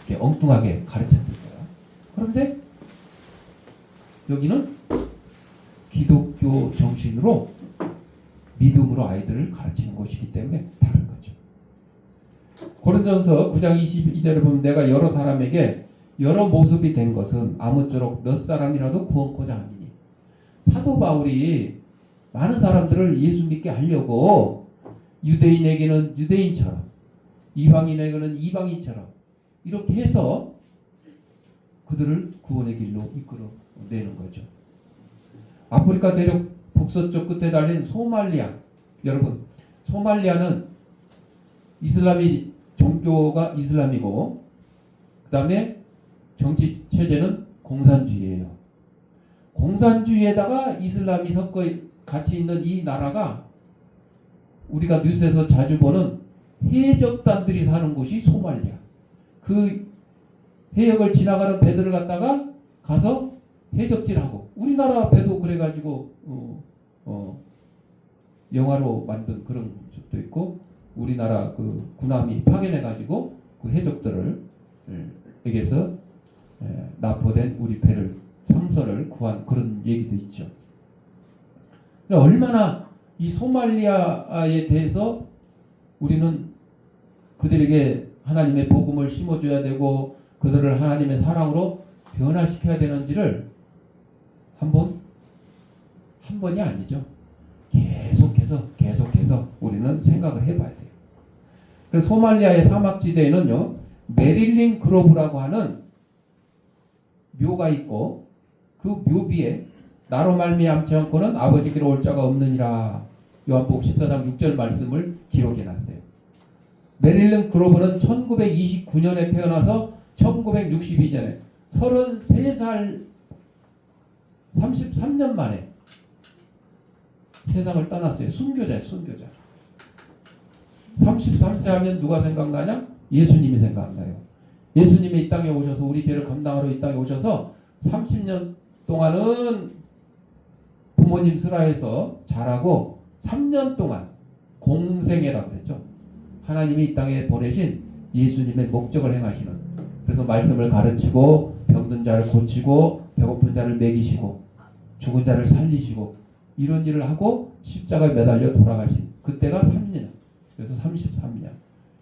이렇게 엉뚱하게 가르쳤을 거야. 그런데 여기는 기독교 정신으로 믿음으로 아이들을 가르치는 곳이기 때문에 다른 거죠. 고린도전서 9장 22절에 보면 내가 여러 사람에게 여러 모습이 된 것은 아무쪼록 몇 사람이라도 구원코자 함이니. 사도 바울이 많은 사람들을 예수 믿게 하려고 유대인에게는 유대인처럼 이방인에게는 이방인처럼 이렇게 해서 그들을 구원의 길로 이끌어내는 거죠. 아프리카 대륙 북서쪽 끝에 달린 소말리아. 여러분, 소말리아는 이슬람이 종교가 이슬람이고 그 다음에 정치 체제는 공산주의예요. 공산주의에다가 이슬람이 섞어 같이 있는 이 나라가 우리가 뉴스에서 자주 보는 해적단들이 사는 곳이 소말리아. 그 해역을 지나가는 배들을 갖다가 가서 해적질하고 우리나라 배도 그래가지고 영화로 만든 그런 적도 있고 우리나라 그 군함이 파견해가지고 그 해적들을 에게서 납포된 우리 배를 상선을 구한 그런 얘기도 있죠. 얼마나 이 소말리아에 대해서 우리는 그들에게 하나님의 복음을 심어줘야 되고 그들을 하나님의 사랑으로 변화시켜야 되는지를 한 번이 아니죠. 계속해서 우리는 생각을 해봐야 돼요. 그래서 소말리아의 사막지대에는요, 메릴린 그로브라고 하는 묘가 있고 그 묘비에 나로 말미암지 않고는 아버지께로 올 자가 없느니라. 요한복음 14장 6절 말씀을 기록해놨어요. 메릴린 그로브는 1929년에 태어나서 1962년에 33살 33년 만에 세상을 떠났어요. 순교자예요. 순교자. 33세 하면 누가 생각나냐? 예수님이 생각나요. 예수님이 이 땅에 오셔서 우리 죄를 감당하러 이 땅에 오셔서 30년 동안은 부모님 슬하에서 자라고 3년 동안 공생애라고 했죠. 하나님이 이 땅에 보내신 예수님의 목적을 행하시는, 그래서 말씀을 가르치고 병든 자를 고치고 배고픈 자를 먹이시고 죽은 자를 살리시고 이런 일을 하고 십자가에 매달려 돌아가신 그때가 3년, 그래서 33년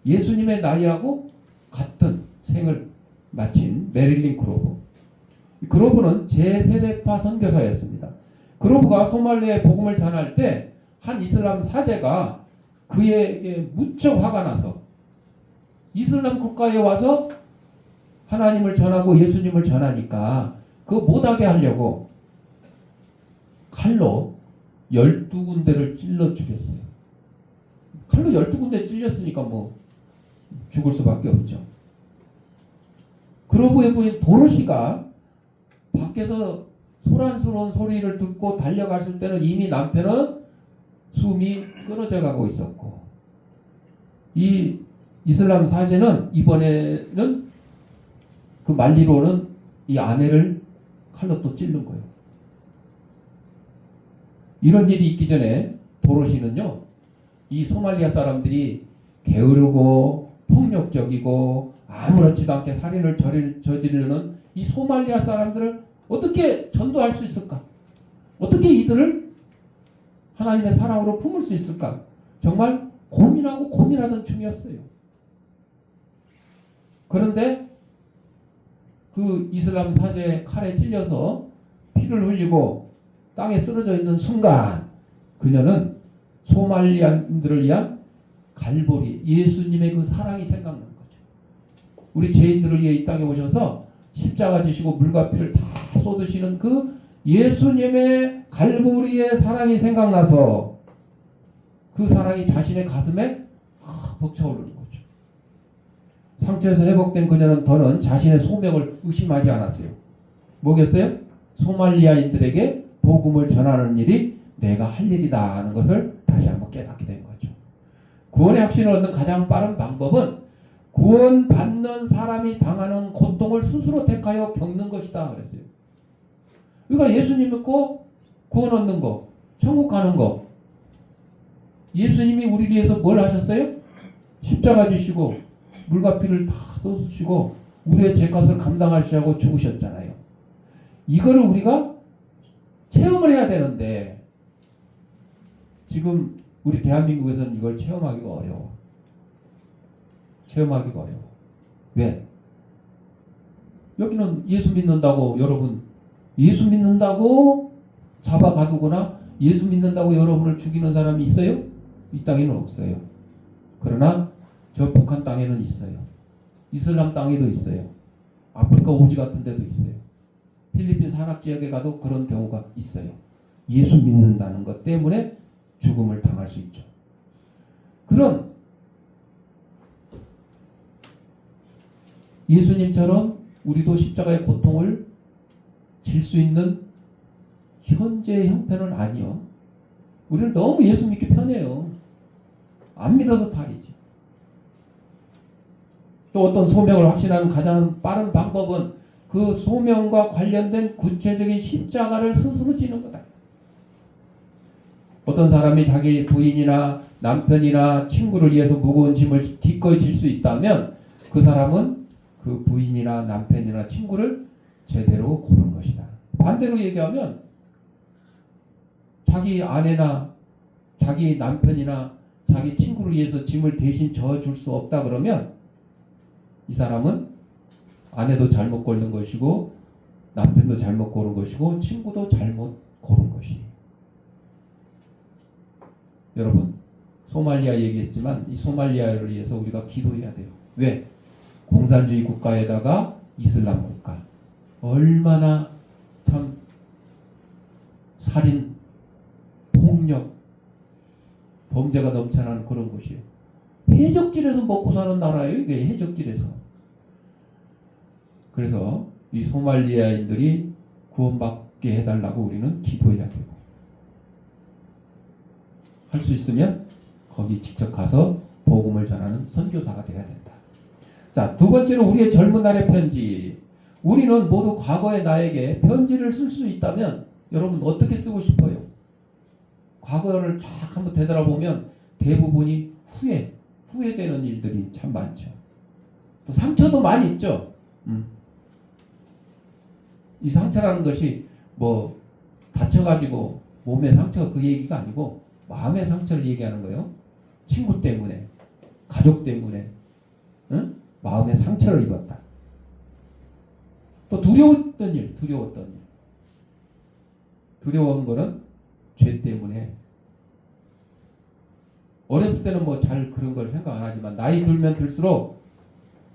예수님의 나이하고 같은 생을 마친 메릴린 그로브. 그로브는 제3대파 선교사였습니다. 그로브가 소말리아에 복음을 전할 때 한 이슬람 사제가 그에게 무척 화가 나서 이슬람 국가에 와서 하나님을 전하고 예수님을 전하니까 그거 못하게 하려고 칼로 12군데를 찔러 죽였어요. 칼로 12군데 찔렸으니까 뭐 죽을 수밖에 없죠. 그로브의 부인 도로시가 밖에서 소란스러운 소리를 듣고 달려갔을 때는 이미 남편은 숨이 끊어져 가고 있었고, 이 이슬람 사제는 이번에는 그 만리로는 이 아내를 칼로 또 찔른 거예요. 이런 일이 있기 전에 도로시는요, 이 소말리아 사람들이 게으르고 폭력적이고 아무렇지도 않게 살인을 저지르는 이 소말리아 사람들을 어떻게 전도할 수 있을까? 어떻게 이들을 하나님의 사랑으로 품을 수 있을까? 정말 고민하던 중이었어요. 그런데 그 이슬람 사제의 칼에 찔려서 피를 흘리고 땅에 쓰러져 있는 순간 그녀는 소말리안들을 위한 갈보리 예수님의 그 사랑이 생각난 거죠. 우리 죄인들을 위해 이 땅에 오셔서 십자가 지시고 물과 피를 다 쏟으시는 그 예수님의 갈보리의 사랑이 생각나서 그 사랑이 자신의 가슴에 벅차오르는 거죠. 상처에서 회복된 그녀는 더는 자신의 소명을 의심하지 않았어요. 뭐겠어요? 소말리아인들에게 복음을 전하는 일이 내가 할 일이다 하는 것을 다시 한번 깨닫게 된 거죠. 구원의 확신을 얻는 가장 빠른 방법은 구원받는 사람이 당하는 고통을 스스로 택하여 겪는 것이다 그랬어요. 그러니까 예수님 믿고 구원 얻는 거, 천국 가는 거. 예수님이 우리 위해서 뭘 하셨어요? 십자가 지시고 물과 피를 다 쏟으시고 우리의 죄값을 감당하시려고 죽으셨잖아요. 이거를 우리가 체험을 해야 되는데 지금 우리 대한민국에서는 이걸 체험하기가 어려워. 체험하기가 어려워. 왜? 여기는 예수 믿는다고 여러분 예수 믿는다고 잡아가두거나 예수 믿는다고 여러분을 죽이는 사람이 있어요? 이 땅에는 없어요. 그러나 저 북한 땅에는 있어요. 이슬람 땅에도 있어요. 아프리카 오지 같은 데도 있어요. 필리핀 산악 지역에 가도 그런 경우가 있어요. 예수 믿는다는 것 때문에 죽음을 당할 수 있죠. 그런 예수님처럼 우리도 십자가의 고통을 질 수 있는 현재의 형편은 아니요. 우리는 너무 예수 믿기 편해요. 안 믿어서 탈이지. 또 어떤 소명을 확신하는 가장 빠른 방법은 그 소명과 관련된 구체적인 십자가를 스스로 지는 거다. 어떤 사람이 자기 부인이나 남편이나 친구를 위해서 무거운 짐을 기꺼이 질 수 있다면 그 사람은 그 부인이나 남편이나 친구를 제대로 고른 것이다. 반대로 얘기하면 자기 아내나 자기 남편이나 자기 친구를 위해서 짐을 대신 져줄 수 없다 그러면 이 사람은 아내도 잘못 고른 것이고 남편도 잘못 고른 것이고 친구도 잘못 고른 것이. 여러분 소말리아 얘기했지만 이 소말리아를 위해서 우리가 기도해야 돼요. 왜? 공산주의 국가에다가 이슬람 국가. 얼마나 참 살인, 폭력, 범죄가 넘쳐나는 그런 곳이에요. 해적질에서 먹고 사는 나라예요. 이게 해적질에서. 그래서 이 소말리아인들이 구원받게 해달라고 우리는 기도해야 되고 할 수 있으면 거기 직접 가서 복음을 전하는 선교사가 돼야 된다. 자, 두 번째로 우리의 젊은 날의 편지. 우리는 모두 과거의 나에게 편지를 쓸 수 있다면 여러분 어떻게 쓰고 싶어요? 과거를 쫙 한번 되돌아보면 대부분이 후회되는 일들이 참 많죠. 또 상처도 많이 있죠. 이 상처라는 것이 뭐 다쳐가지고 몸의 상처가 그 얘기가 아니고 마음의 상처를 얘기하는 거예요. 친구 때문에, 가족 때문에, 응? 마음의 상처를 입었다. 또 두려웠던 일. 두려운 거는 죄 때문에. 어렸을 때는 뭐 잘 그런 걸 생각 안 하지만 나이 들면 들수록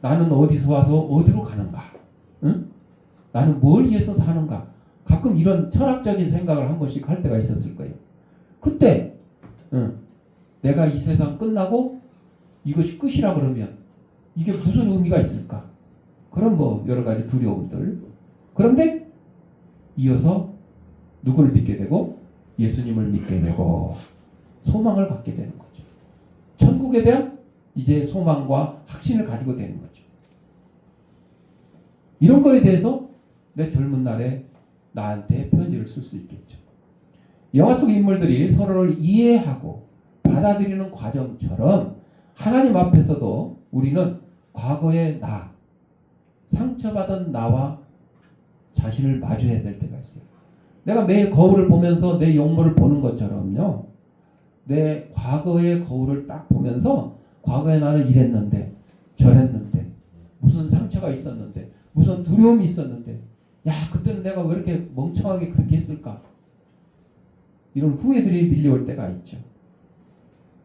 나는 어디서 와서 어디로 가는가? 응? 나는 뭘 위해서 사는가? 가끔 이런 철학적인 생각을 한 번씩 할 때가 있었을 거예요. 그때 내가 이 세상 끝나고 이것이 끝이라 그러면 이게 무슨 의미가 있을까? 그런 뭐 여러 가지 두려움들. 그런데 이어서 누구를 믿게 되고 예수님을 믿게 되고 소망을 갖게 되는 거죠. 천국에 대한 이제 소망과 확신을 가지고 되는 거죠. 이런 거에 대해서 내 젊은 날에 나한테 편지를 쓸 수 있겠죠. 영화 속 인물들이 서로를 이해하고 받아들이는 과정처럼 하나님 앞에서도 우리는 과거의 나, 상처받은 나와 자신을 마주해야 될 때가 있어요. 내가 매일 거울을 보면서 내 용모를 보는 것처럼요. 내 과거의 거울을 딱 보면서 과거에 나는 이랬는데 저랬는데 무슨 상처가 있었는데 무슨 두려움이 있었는데 야 그때는 내가 왜 이렇게 멍청하게 그렇게 했을까? 이런 후회들이 밀려올 때가 있죠.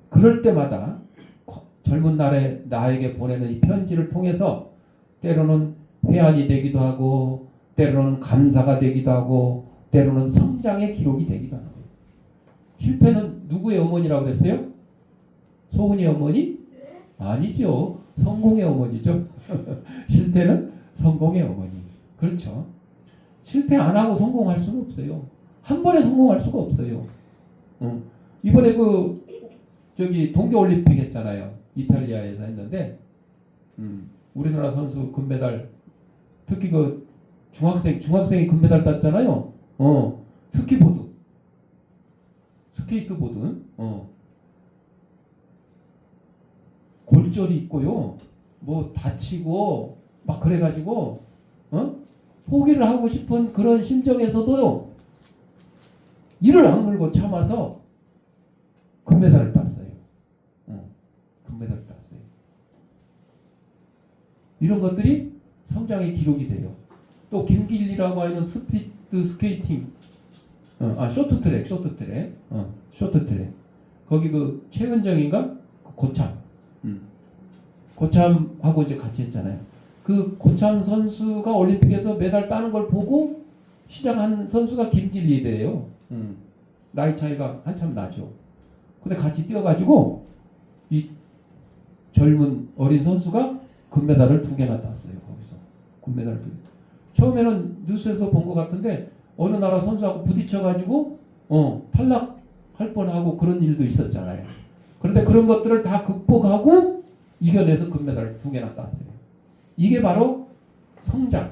그럴 때마다 젊은 날에 나에게 보내는 이 편지를 통해서 때로는 회한이 되기도 하고 때로는 감사가 되기도 하고 때로는 성장의 기록이 되기도 하는 거예요. 실패는 누구의 어머니라고 그랬어요? 소은이 어머니? 아니죠. 성공의 어머니죠. 실패는 성공의 어머니. 그렇죠. 실패 안 하고 성공할 수는 없어요. 한 번에 성공할 수가 없어요. 이번에 동계올림픽 했잖아요. 이탈리아에서 했는데 우리나라 선수 금메달 특히 중학생이 금메달 땄잖아요. 스케이트보드 골절이 있고요. 뭐 다치고 막 그래가지고 포기를 하고 싶은 그런 심정에서도 이를 악물고 참아서 금메달을 땄어요. 금메달을 땄어요. 이런 것들이 성장의 기록이 돼요. 또 김길리라고 하는 스피드 스케이팅, 쇼트트랙. 거기 그 최은정인가? 고참. 고참하고 이제 같이 했잖아요. 그 고참 선수가 올림픽에서 메달 따는 걸 보고 시작한 선수가 김길리래요. 나이 차이가 한참 나죠. 근데 같이 뛰어가지고 이 젊은 어린 선수가 금메달을 2개나 땄어요. 거기서 금메달 2개. 처음에는 뉴스에서 본 것 같은데 어느 나라 선수하고 부딪혀가지고 탈락할 뻔하고 그런 일도 있었잖아요. 그런데 그런 것들을 다 극복하고 이겨내서 금메달을 2개나 땄어요. 이게 바로 성장.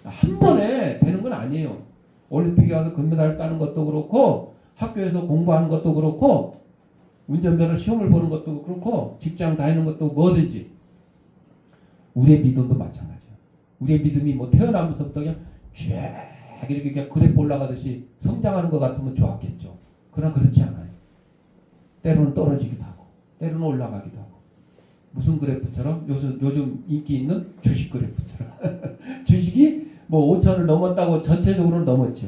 한 번에 되는 건 아니에요. 올림픽에 가서 금메달을 따는 것도 그렇고 학교에서 공부하는 것도 그렇고 운전면허 시험을 보는 것도 그렇고 직장 다니는 것도 뭐든지 우리의 믿음도 마찬가지예요. 우리의 믿음이 뭐 태어나면서부터 그냥 쫙 이렇게 그냥 그래프 올라가듯이 성장하는 것 같으면 좋았겠죠. 그러나 그렇지 않아요. 때로는 떨어지기도 하고 때로는 올라가기도 하고 무슨 그래프처럼 요즘 인기 있는 주식 그래프처럼 주식이 뭐 5천을 넘었다고 전체적으로는 넘었죠.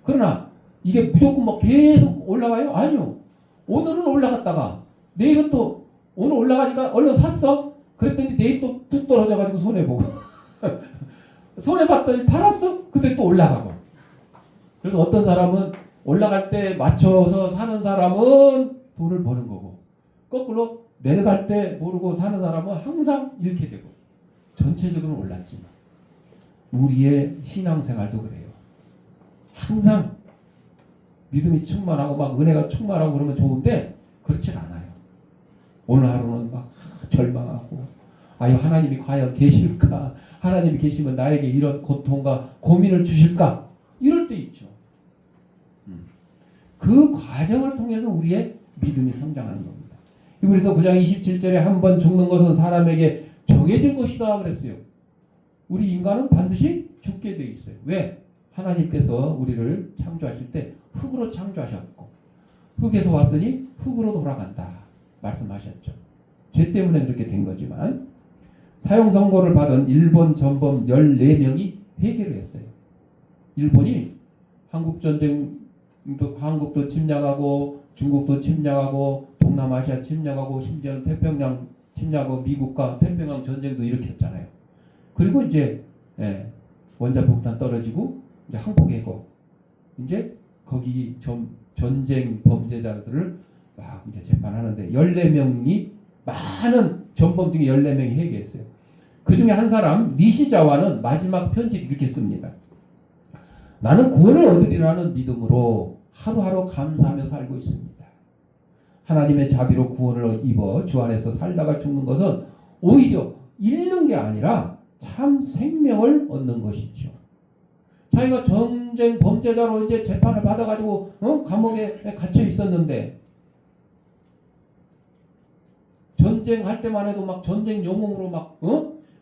그러나 이게 무조건 뭐 계속 올라가요? 아니요. 오늘은 올라갔다가 내일은 또 오늘 올라가니까 얼른 샀어? 그랬더니 내일 또 뚝 떨어져가지고 손해보고 손해봤더니 팔았어? 그때 또 올라가고. 그래서 어떤 사람은 올라갈 때 맞춰서 사는 사람은 돈을 버는 거고 거꾸로 내려갈 때 모르고 사는 사람은 항상 잃게 되고 전체적으로 올랐지만 우리의 신앙생활도 그래요. 항상 믿음이 충만하고 막 은혜가 충만하고 그러면 좋은데 그렇지 않아요. 오늘 하루는 막 절망하고 아유 하나님이 과연 계실까? 하나님이 계시면 나에게 이런 고통과 고민을 주실까? 이럴 때 있죠. 그 과정을 통해서 우리의 믿음이 성장하는 겁니다. 그래서 9장 27절에 한 번 죽는 것은 사람에게 정해진 것이다 그랬어요. 우리 인간은 반드시 죽게 돼 있어요. 왜? 하나님께서 우리를 창조하실 때 흙으로 창조하셨고 흙에서 왔으니 흙으로 돌아간다 말씀하셨죠. 죄 때문에 그렇게 된 거지만 사형 선고를 받은 일본 전범 14명이 회개를 했어요. 일본이 한국도 침략하고 중국도 침략하고 동남아시아 침략하고 심지어는 태평양 침략하고 미국과 태평양 전쟁도 일으켰잖아요. 그리고 이제 원자폭탄 떨어지고 이제 항복해고 이제 거기 전쟁 범죄자들을 막 이제 재판하는데 14명이 많은 전범 중에 14명이 회개했어요. 그 중에 한 사람 니시자와는 마지막 편지를 이렇게 씁니다. 나는 구원을 얻으리라는 믿음으로 하루하루 감사하며 살고 있습니다. 하나님의 자비로 구원을 입어 주 안에서 살다가 죽는 것은 오히려 잃는 게 아니라 참 생명을 얻는 것이죠. 자기가 전쟁 범죄자로 이제 재판을 받아가지고 감옥에 갇혀 있었는데 전쟁할 때만 해도 막 전쟁 영웅으로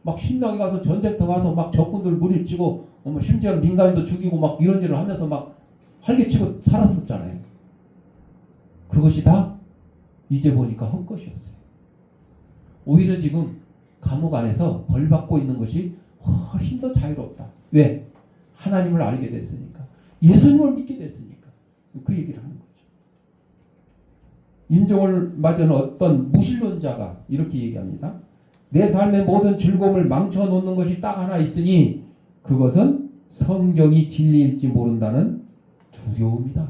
막 신나게 가서 전쟁터 가서 막 적군들 무리치고 심지어 민간인도 죽이고 막 이런 일을 하면서 막 활개치고 살았었잖아요. 그것이 다 이제 보니까 헛것이었어요. 오히려 지금 감옥 안에서 벌 받고 있는 것이 훨씬 더 자유롭다. 왜? 하나님을 알게 됐으니까. 예수님을 믿게 됐으니까. 그 얘기를 하는 거죠. 임종을 맞은 어떤 무신론자가 이렇게 얘기합니다. 내 삶의 모든 즐거움을 망쳐놓는 것이 딱 하나 있으니 그것은 성경이 진리일지 모른다는 두려움이다.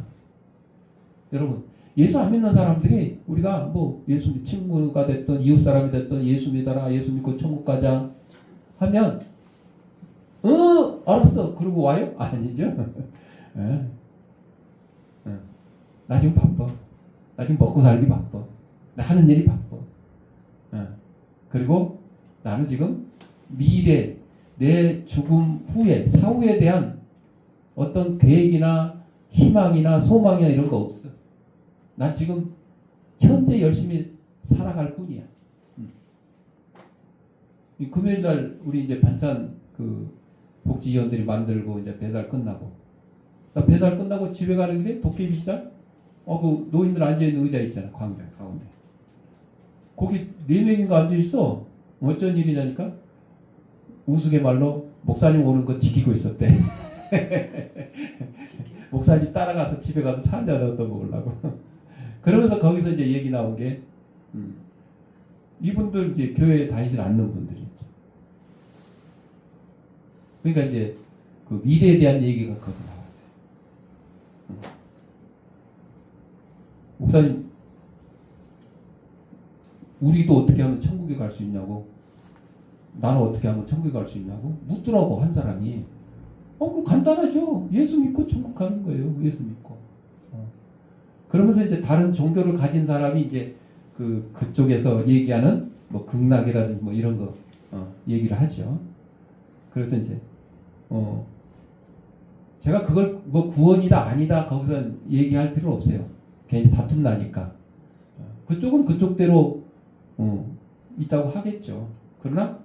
여러분 예수 안 믿는 사람들이 우리가 뭐 예수 친구가 됐든 이웃 사람이 됐든 예수 믿어라 예수 믿고 천국 가자 하면 알았어 그러고 와요? 아니죠. 나 지금 바빠. 나 지금 먹고 살기 바빠. 나 하는 일이 바빠. 그리고 나는 지금 미래 내 죽음 후에 사후에 대한 어떤 계획이나 희망이나 소망이나 이런 거 없어. 난 지금 현재 열심히 살아갈 뿐이야. 이 금요일 날 우리 이제 반찬 그 복지위원들이 만들고 이제 배달 끝나고 나 배달 끝나고 집에 가는 길에 도깨비 시장 그 노인들 앉아 있는 의자 있잖아 광장 가운데 거기 4명인가 앉아 있어. 어쩐 일이냐니까 우스갯말로 목사님 오는 거 지키고 있었대. 목사님 따라가서 집에 가서 차 한잔 얻어 먹으려고. 그러면서 거기서 이제 얘기 나온 게 이분들 이제 교회에 다니지 않는 분들이. 그러니까 이제 그 미래에 대한 얘기가 거기서 나왔어요. 목사님, 우리도 어떻게 하면 천국에 갈 수 있냐고, 나는 어떻게 하면 천국에 갈 수 있냐고 묻더라고 한 사람이. 그 간단하죠. 예수 믿고 천국 가는 거예요. 예수 믿고. 그러면서 이제 다른 종교를 가진 사람이 이제 그쪽에서 얘기하는 뭐 극락이라든지 뭐 이런 거 얘기를 하죠. 그래서 이제 제가 그걸 뭐 구원이다 아니다 거기서 얘기할 필요 없어요. 괜히 다툼 나니까. 그쪽은 그쪽대로 있다고 하겠죠. 그러나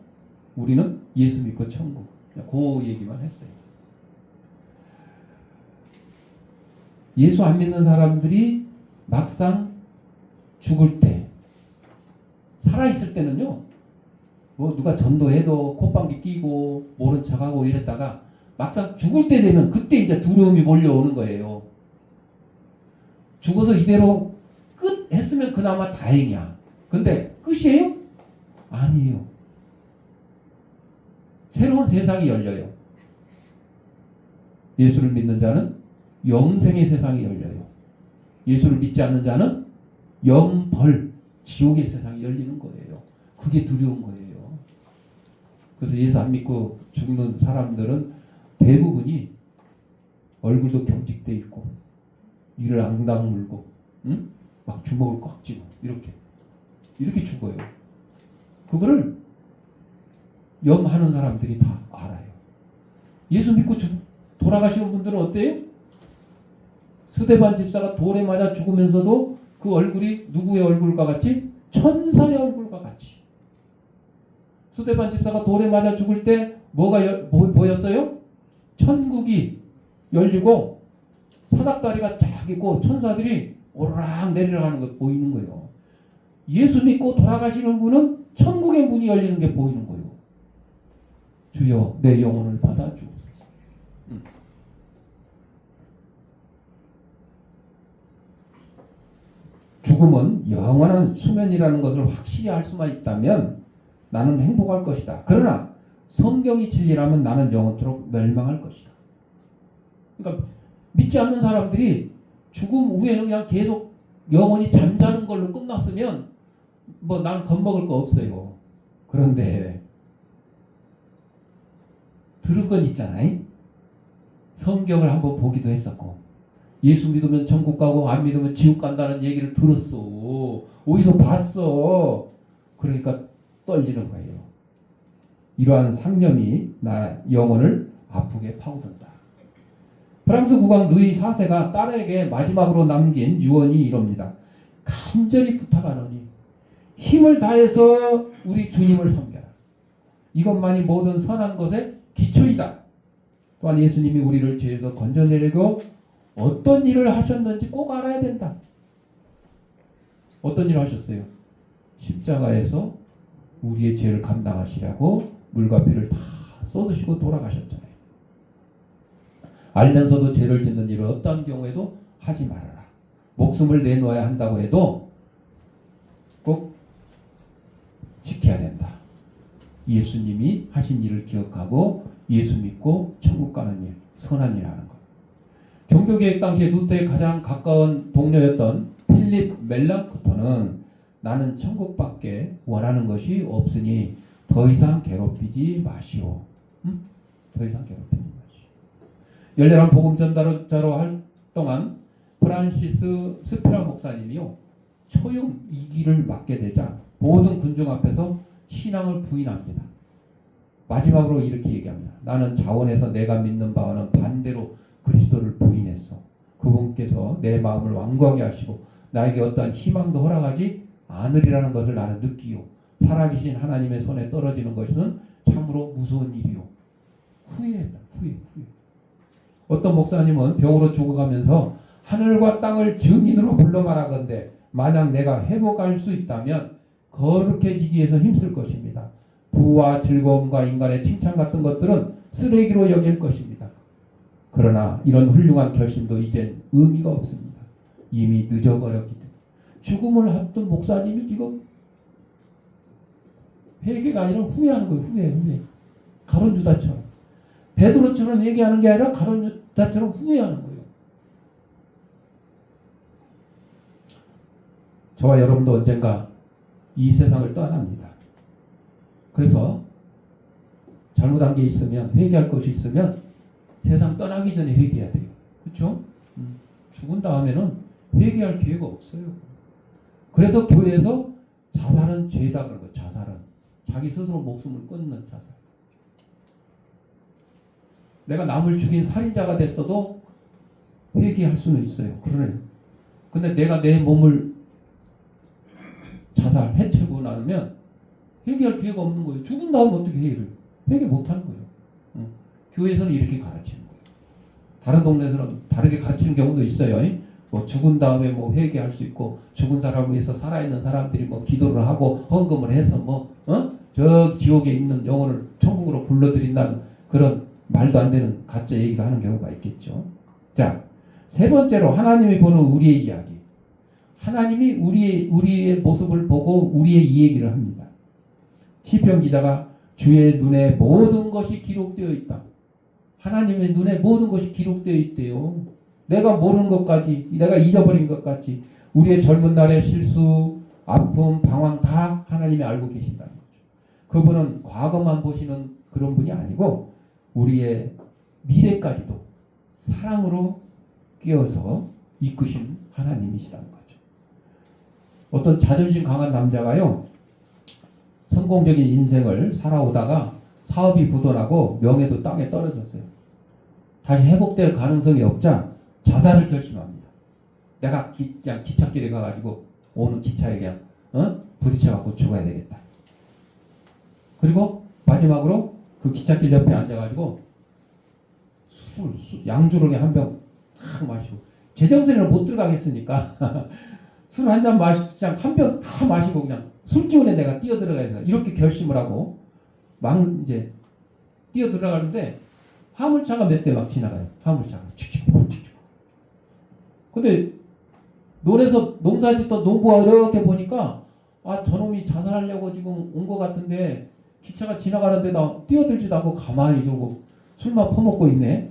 우리는 예수 믿고 천국. 그 얘기만 했어요. 예수 안 믿는 사람들이 막상 죽을 때, 살아있을 때는요, 뭐 누가 전도해도 콧방귀 끼고 모른 척하고 이랬다가 막상 죽을 때 되면 그때 이제 두려움이 몰려오는 거예요. 죽어서 이대로 끝 했으면 그나마 다행이야. 근데 끝이에요? 아니에요. 새로운 세상이 열려요. 예수를 믿는 자는 영생의 세상이 열려요. 예수를 믿지 않는 자는 영벌, 지옥의 세상이 열리는 거예요. 그게 두려운 거예요. 그래서 예수 안 믿고 죽는 사람들은 대부분이 얼굴도 경직돼 있고 이를 앙당 물고 막 주먹을 꽉 쥐고 이렇게 죽어요. 그거를 염하는 사람들이 다 알아요. 예수 믿고 돌아가시는 분들은 어때요? 스데반 집사가 돌에 맞아 죽으면서도 그 얼굴이 누구의 얼굴과 같이? 천사의 얼굴과 같이. 스데반 집사가 돌에 맞아 죽을 때 뭐가 보였어요? 천국이 열리고 사닥다리가 쫙 있고 천사들이 오르락 내리락하는 거 보이는 거예요. 예수 믿고 돌아가시는 분은 천국의 문이 열리는 게 보이는 거예요. 주여 내 영혼을 받아주옵소서. 죽음은 영원한 수면이라는 것을 확실히 알 수만 있다면 나는 행복할 것이다. 그러나 성경이 진리라면 나는 영원토록 멸망할 것이다. 그러니까 믿지 않는 사람들이 죽음 후에는 그냥 계속 영원히 잠자는 걸로 끝났으면 뭐 난 겁먹을 거 없어요. 그런데 들은 건 있잖아요. 성경을 한번 보기도 했었고 예수 믿으면 천국 가고 안 믿으면 지옥 간다는 얘기를 들었어. 어디서 봤어. 그러니까 떨리는 거예요. 이러한 상념이 나 영혼을 아프게 파고든다. 프랑스 국왕 루이 4세가 딸에게 마지막으로 남긴 유언이 이럽니다. 간절히 부탁하노니 힘을 다해서 우리 주님을 섬겨라. 이것만이 모든 선한 것의 기초이다. 또한 예수님이 우리를 죄에서 건져내려고 어떤 일을 하셨는지 꼭 알아야 된다. 어떤 일을 하셨어요? 십자가에서 우리의 죄를 감당하시려고 물과 피를 다 쏟으시고 돌아가셨잖아요. 알면서도 죄를 짓는 일을 어떤 경우에도 하지 말아라. 목숨을 내놓아야 한다고 해도 꼭 지켜야 된다. 예수님이 하신 일을 기억하고 예수 믿고 천국 가는 일, 선한 일 하는 것. 종교개혁 당시에 루터의 가장 가까운 동료였던 필립 멜랑크토는 나는 천국밖에 원하는 것이 없으니 더 이상 괴롭히지 마시오. 더 이상 괴롭히지 마시오. 열렬한 복음 전달자로 활동한 프란시스 스피라 목사님이요. 초용 2기를 맞게 되자 모든 군중 앞에서 신앙을 부인합니다. 마지막으로 이렇게 얘기합니다. 나는 자원에서 내가 믿는 바와는 반대로 그리스도를 부인했어. 그분께서 내 마음을 완고하게 하시고 나에게 어떠한 희망도 허락하지 않으리라는 것을 나는 느끼요. 살아계신 하나님의 손에 떨어지는 것은 참으로 무서운 일이요. 후회다. 후회. 어떤 목사님은 병으로 죽어가면서 하늘과 땅을 증인으로 물러가라건대 만약 내가 회복할 수 있다면 거룩해지기 위해서 힘쓸 것입니다. 부와 즐거움과 인간의 칭찬 같은 것들은 쓰레기로 여길 것입니다. 그러나 이런 훌륭한 결심도 이젠 의미가 없습니다. 이미 늦어버렸기 때문에. 죽음을 앞둔 목사님이 지금 회개가 아니라 후회하는 거예요. 후회. 가론유다처럼. 베드로처럼 회개하는 게 아니라 가론유다처럼 후회하는 거예요. 저와 여러분도 언젠가 이 세상을 떠납니다. 그래서 잘못한 게 있으면, 회개할 것이 있으면 세상 떠나기 전에 회개해야 돼요. 그렇죠? 죽은 다음에는 회개할 기회가 없어요. 그래서 교회에서 자살은 죄다 그런 거예요. 자살은 자기 스스로 목숨을 끊는 자살. 내가 남을 죽인 살인자가 됐어도 회개할 수는 있어요. 그러네. 근데 내가 내 몸을 자살, 해치고 나면 회개할 기회가 없는 거예요. 죽은 다음에 어떻게 회개 못하는 거예요. 교회에서는 이렇게 가르치는 거예요. 다른 동네에서는 다르게 가르치는 경우도 있어요. 뭐 죽은 다음에 뭐 회개할 수 있고, 죽은 사람을 위해서 살아있는 사람들이 뭐 기도를 하고 헌금을 해서 저 지옥에 있는 영혼을 천국으로 불러들인다는 그런 말도 안 되는 가짜 얘기를 하는 경우가 있겠죠. 자, 세 번째로 하나님이 보는 우리의 이야기. 하나님이 우리의 모습을 보고 우리의 이야기를 합니다. 시편 기자가 주의 눈에 모든 것이 기록되어 있다. 하나님의 눈에 모든 것이 기록되어 있대요. 내가 모르는 것까지, 내가 잊어버린 것까지, 우리의 젊은 날의 실수, 아픔, 방황 다 하나님이 알고 계신다는 거죠. 그분은 과거만 보시는 그런 분이 아니고 우리의 미래까지도 사랑으로 끼워서 이끄신 하나님이시다는 거죠. 어떤 자존심 강한 남자가요, 성공적인 인생을 살아오다가 사업이 부도나고 명예도 땅에 떨어졌어요. 다시 회복될 가능성이 없자 자살을 결심합니다. 내가 그냥 기찻길에 가가지고 오는 기차에 그냥 부딪혀갖고 죽어야 되겠다. 그리고 마지막으로 그 기찻길 옆에 앉아가지고 양주를 그냥 한 병 탁 마시고, 제정신을 못 들어가겠으니까 술 한 잔 마시고 그냥 한 병 다 마시고 그냥 술 기운에 내가 뛰어들어가야 된다. 이렇게 결심을 하고 이제 뛰어들어가는데 화물차가 몇 대 막 지나가요. 화물차가 칙칙. 근데 논에서 농사 짓던 농부가 이렇게 보니까 저놈이 자살하려고 지금 온 것 같은데 기차가 지나가는데 나 뛰어들지도 않고 가만히 저러고 술만 퍼먹고 있네.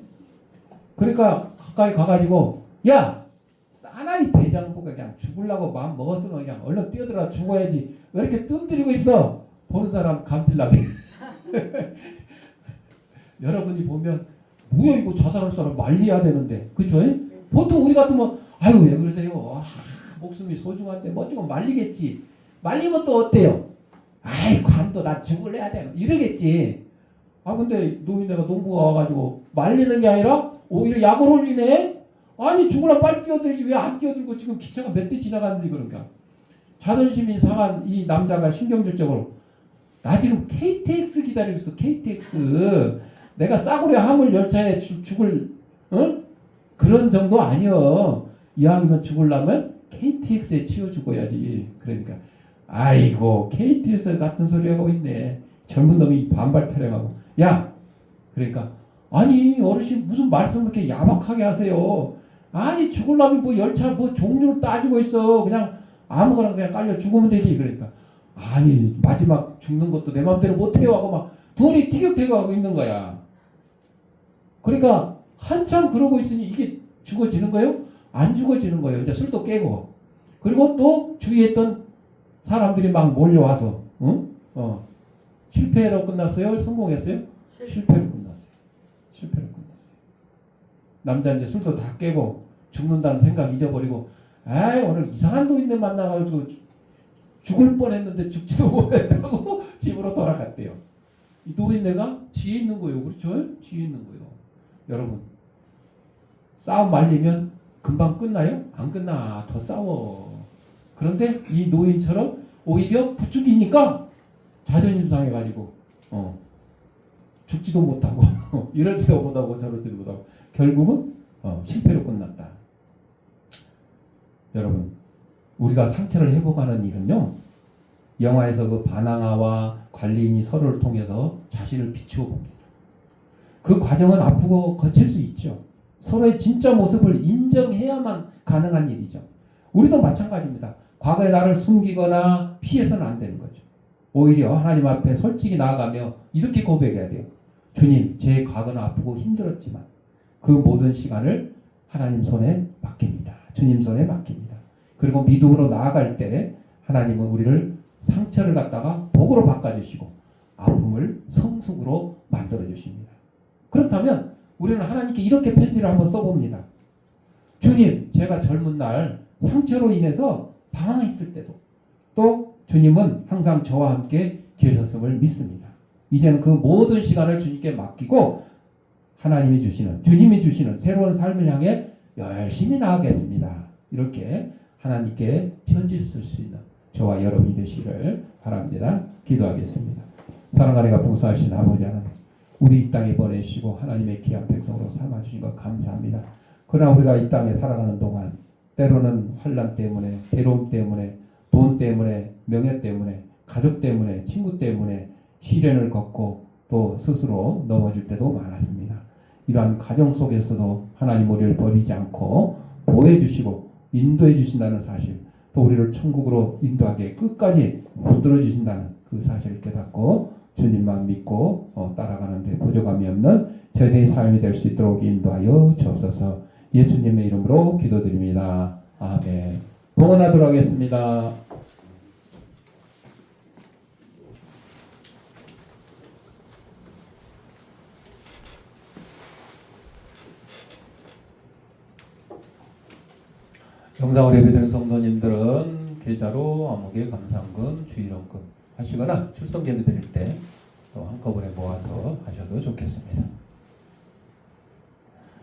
그러니까 가까이 가가지고 야! 사나이 대장부가 그냥 죽으려고 마음 먹었으면 그냥 얼른 뛰어들어 죽어야지. 왜 이렇게 뜸들이고 있어? 보는 사람 감질나게. 여러분이 보면 뭐야 이거 자살할 사람 말려야 되는데, 그죠? 보통 우리 같으면 아유 왜 그러세요? 목숨이 소중한데 뭐 조금 말리겠지. 말리면 또 어때요? 아이 관도 나 죽을래야 돼 이러겠지. 근데 노인네가 농부가 와가지고 말리는 게 아니라 오히려 약을 올리네. 아니 죽으라 빨리 뛰어들지 왜 안 뛰어들고 지금 기차가 몇 대 지나가는데. 그러니까 자존심이 상한 이 남자가 신경질적으로 나 지금 KTX 기다리고 있어. KTX 내가 싸구려 화물 열차에 죽을 그런 정도 아니여. 이왕이면 죽으려면 KTX에 치여 죽어야지. 그러니까 아이고 KTX 같은 소리 하고 있네. 젊은 놈이 반발 타령하고 야 그러니까 아니 어르신 무슨 말씀을 이렇게 야박하게 하세요. 아니 죽으려면 뭐 열차 뭐 종류를 따지고 있어. 그냥 아무거나 그냥 깔려 죽으면 되지. 그러니까 아니 마지막 죽는 것도 내 마음대로 못해요 하고 막 둘이 티격태격하고 있는 거야. 그러니까 한참 그러고 있으니 이게 죽어지는 거예요? 안 죽어지는 거예요. 이제 술도 깨고. 그리고 또 주위에 있던 사람들이 막 몰려와서 실패로 끝났어요? 성공했어요? 실패로 끝났어요. 실패로 끝났어요. 남자 이제 술도 다 깨고 죽는다는 생각 잊어버리고 아이 오늘 이상한 노인네 만나가지고 죽을 뻔했는데 죽지도 못했다고 집으로 돌아갔대요. 이 노인네가 지혜 있는 거예요. 그렇죠? 지혜 있는 거예요. 여러분 싸움 말리면 금방 끝나요? 안 끝나. 더 싸워. 그런데 이 노인처럼 오히려 부추기니까 자존심 상해가지고 죽지도 못하고 이러지도 못하고 저러지도 못하고 결국은 실패로 끝났다. 여러분, 우리가 상처를 회복하는 일은요, 영화에서 그 바나나와 관리인이 서로를 통해서 자신을 비추어 봅니다. 그 과정은 아프고 거칠 수 있죠. 서로의 진짜 모습을 인정해야만 가능한 일이죠. 우리도 마찬가지입니다. 과거에 나를 숨기거나 피해서는 안 되는 거죠. 오히려 하나님 앞에 솔직히 나아가며 이렇게 고백해야 돼요. 주님, 제 과거는 아프고 힘들었지만 그 모든 시간을 하나님 손에 맡깁니다. 주님 손에 맡깁니다. 그리고 믿음으로 나아갈 때 하나님은 우리를 상처를 갖다가 복으로 바꿔주시고 아픔을 성숙으로 만들어주십니다. 그렇다면 우리는 하나님께 이렇게 편지를 한번 써봅니다. 주님, 제가 젊은 날 상처로 인해서 방황했을 때도 또 주님은 항상 저와 함께 계셨음을 믿습니다. 이제는 그 모든 시간을 주님께 맡기고 하나님이 주시는, 주님이 주시는 새로운 삶을 향해 열심히 나아가겠습니다. 이렇게 하나님께 편지 쓸 수 있는 저와 여러분이 되시기를 바랍니다. 기도하겠습니다. 사랑하니가 풍성하신 아버지 하나님, 우리 이 땅에 보내시고 하나님의 귀한 백성으로 삼아주신 것 감사합니다. 그러나 우리가 이 땅에 살아가는 동안 때로는 환난 때문에, 괴로움 때문에, 돈 때문에, 명예 때문에, 가족 때문에, 친구 때문에 시련을 겪고 또 스스로 넘어질 때도 많았습니다. 이러한 가정 속에서도 하나님 우리를 버리지 않고 보호해 주시고 인도해 주신다는 사실, 또 우리를 천국으로 인도하게 끝까지 붙들어 주신다는 그 사실을 깨닫고 주님만 믿고 따라가는 데 부족함이 없는 저희의 삶이 될 수 있도록 인도하여 주옵소서. 예수님의 이름으로 기도드립니다. 아멘. 봉헌하도록 하겠습니다. 영상을 예배드리는 성도님들은 계좌로 아무개 감상금 주일원금 하시거나 출석 예배 드릴 때 또 한꺼번에 모아서 하셔도 좋겠습니다.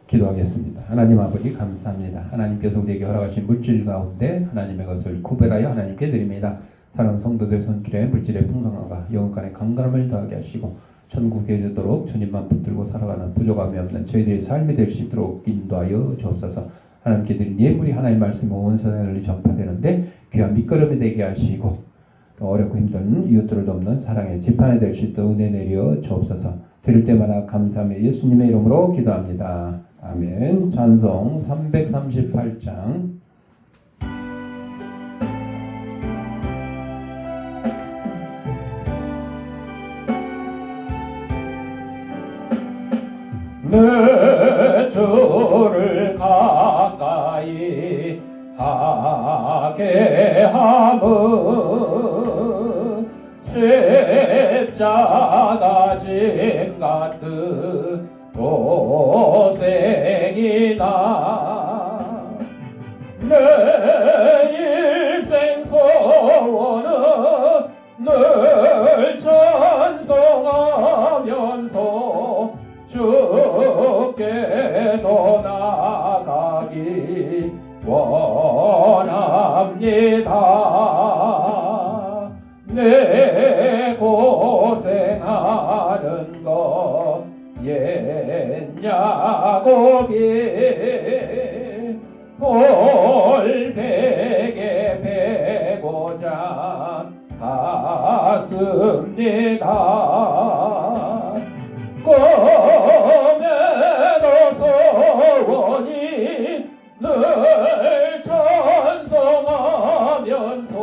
기도하겠습니다. 하나님 아버지 감사합니다. 하나님께서 우리에게 허락하신 물질 가운데 하나님의 것을 구별하여 하나님께 드립니다. 사랑하는 성도들 손길에 물질의 풍성함과 영혼간의 강건함을 더하게 하시고 천국에 이르도록 주님만 붙들고 살아가는 부족함이 없는 저희들의 삶이 될 수 있도록 인도하여 주옵소서. 하나님께 드린 예물이 하나님의 말씀이 온 세상에 널리 전파되는데 귀한 밑거름이 되게 하시고 어렵고 힘든 이웃들을 돕는 사랑의 지팡이 될 수 있도록 은혜 내려 주옵소서. 드릴 때마다 감사하며 예수님의 이름으로 기도합니다. 아멘. 찬송 338장 내 주를 가까이 하게 함은 십자가 짐 같은 고생이나 내 일생 소원은 늘 찬송하면서 주께 더 나아가기 원합니다. 내 고생하는 것 옛 야곱이 돌베개 베고자 하습니다. 꿈에도 소원이 늘 찬송하면서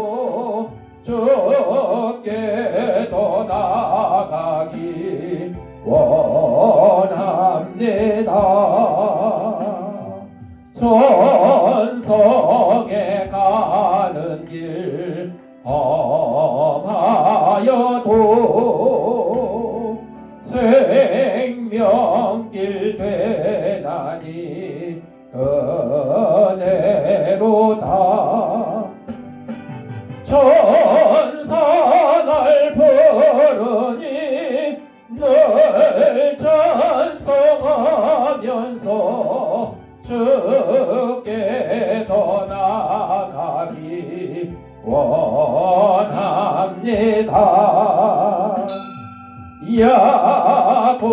주께 더 나아가기 원합니다. 천성에 가는 길 험하여도 생명길 되나니 은혜로다. 천사 날 부르니 늘 찬송하면서 주께 더 나아가기 원합니다. 야곱이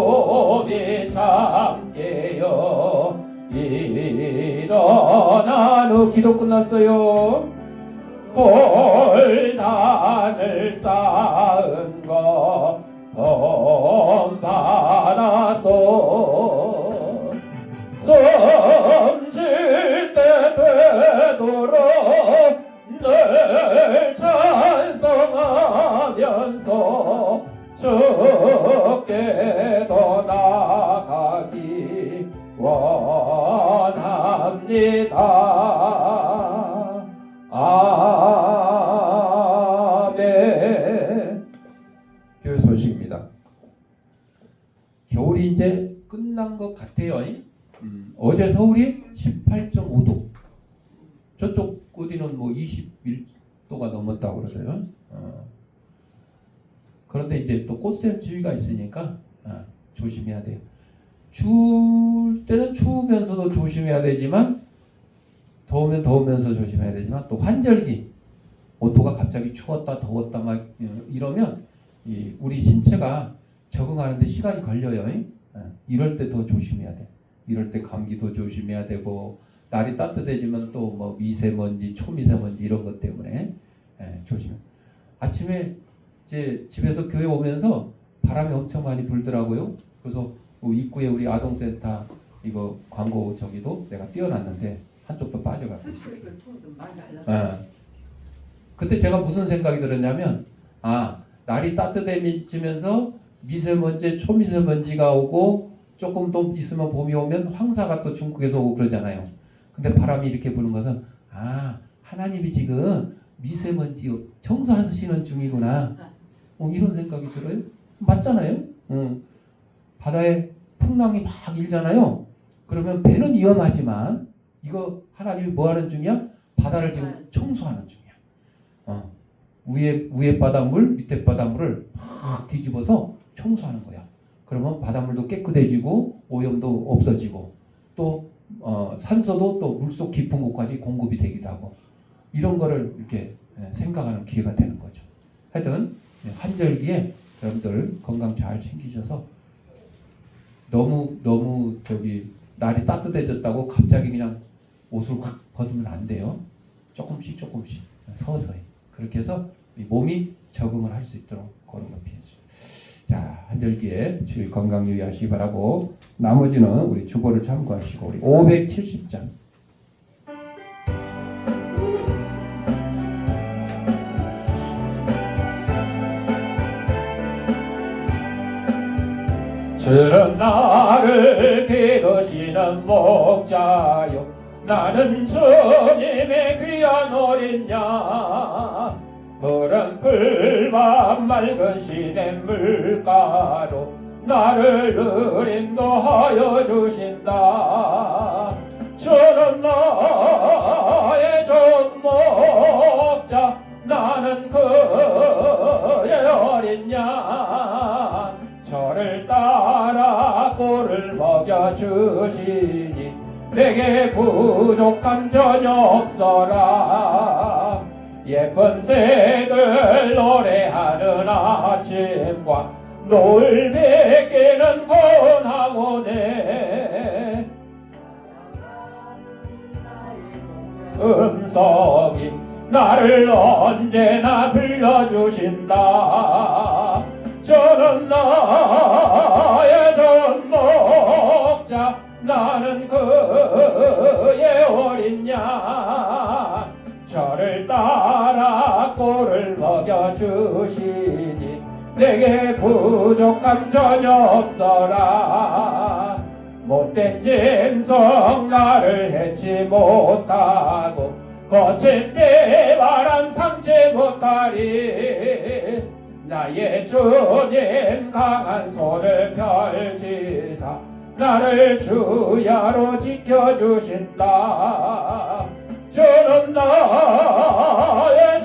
참깨여 일어나는 기도 끝났어요. 돌단을 쌓은 거 본받아서 숨쉴 때 되도록 늘 찬송하면서 주께도 나가기 원합니다. 아멘. 교회 소식입니다. 겨울이 이제 끝난 것 같아요. 어제 서울이 18.5도, 저쪽 어디는 뭐 21도가 넘었다고 그러세요. 그런데 이제 또 꽃샘 추위가 있으니까 조심해야 돼요. 추울 때는 추우면서도 조심해야 되지만, 더우면 더우면서 조심해야 되지만, 또 환절기 온도가 갑자기 추웠다 더웠다 막 이러면 우리 신체가 적응하는데 시간이 걸려요. 이럴 때 더 조심해야 돼. 이럴 때 감기도 조심해야 되고, 날이 따뜻해지면 또 뭐 미세먼지, 초미세먼지 이런 것 때문에 조심해. 아침에 이제 집에서 교회 오면서 바람이 엄청 많이 불더라고요. 그래서 입구에 우리 아동센터 이거 광고 저기도 내가 띄워놨는데 한쪽도 빠져가지고. 그때 제가 무슨 생각이 들었냐면, 날이 따뜻해지면서 미세먼지, 초미세먼지가 오고 조금 더 있으면 봄이 오면 황사가 또 중국에서 오고 그러잖아요. 근데 바람이 이렇게 부는 것은 하나님이 지금 미세먼지 청소하시는 중이구나. 이런 생각이 들어요. 맞잖아요. 바다에 풍랑이 막 일잖아요. 그러면 배는 위험하지만 이거 하나님이 뭐 하는 중이야? 바다를 지금 청소하는 중이야. 위에 바닷물, 밑에 바닷물을 막 뒤집어서 청소하는 거야. 그러면 바닷물도 깨끗해지고 오염도 없어지고 또 산소도 또 물속 깊은 곳까지 공급이 되기도 하고, 이런 거를 이렇게 생각하는 기회가 되는 거죠. 하여튼 환절기에 여러분들 건강 잘 챙기셔서 너무 날이 따뜻해졌다고 갑자기 그냥 옷을 확 벗으면 안 돼요. 조금씩 서서히 그렇게 해서 몸이 적응을 할 수 있도록 그런 거 피해주죠. 자, 환절기에 주의 건강 유의하시기 바라고, 나머지는 우리 주보를 참고하시고 우리 570장 주는 나를 기르시는 목자요, 나는 주님의 귀한 어린 양. 푸른 풀밭 맑은 시냇 물가로 나를 인도하여 주신다. 주는 나의 전목자, 나는 그의 어린 양. 저를 따라 꼴을 먹여주시니 내게 부족함 전혀 없어라. 예쁜 새들 노래하는 아침과 노을 뵙기는 고나오네. 음성이 나를 언제나 불러주신다. 저는 나의 전목자, 나는 그의 어린 양. 저를 따라 꼴을 먹여주시니 내게 부족함 전혀 없어라. 못된 짐승 나를 해치 못하고 거친 비바람 상치 못하리. 나의 주님 강한 손을 펼치사 나를 주야로 지켜주신다. 주는 나의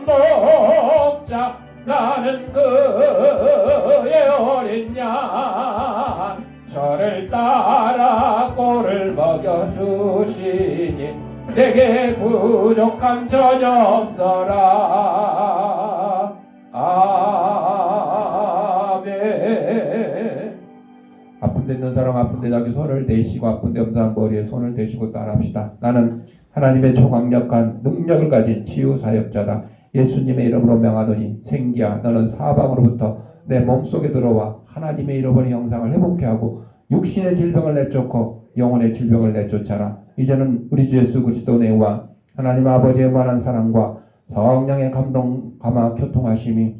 전목자, 나는 그의 어린 양. 저를 따라 꼴을 먹여주시니 내게 부족함 전혀 없어라. 아멘. 아픈 데 있는 사람 아픈 데 자기 손을 대시고 아픈 데 없는 사람 머리에 손을 대시고 따라합시다. 나는 하나님의 초강력한 능력을 가진 치유 사역자다. 예수님의 이름으로 명하노니 생기야 너는 사방으로부터 내 몸속에 들어와 하나님의 잃어버린 형상을 회복케 하고 육신의 질병을 내쫓고 영혼의 질병을 내쫓아라. 이제는 우리 주 예수 그리스도의 은혜와 하나님 아버지의 무한한 사랑과 성령의 감동 감화 교통하심이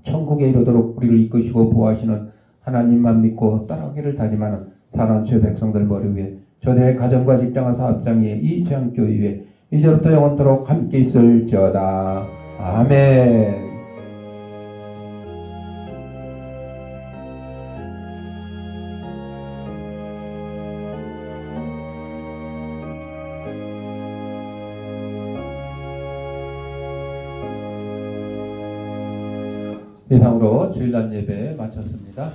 천국에 이르도록 우리를 이끄시고 보호하시는 하나님만 믿고 따라가기를 다짐하는 사랑하는 주의 백성들 머리 위에 저들의 가정과 직장과 사업장 위에 이 제한교회 위에 이제부터 영원토록 함께 있을지어다. 아멘. 이상으로 주일날 예배 마쳤습니다.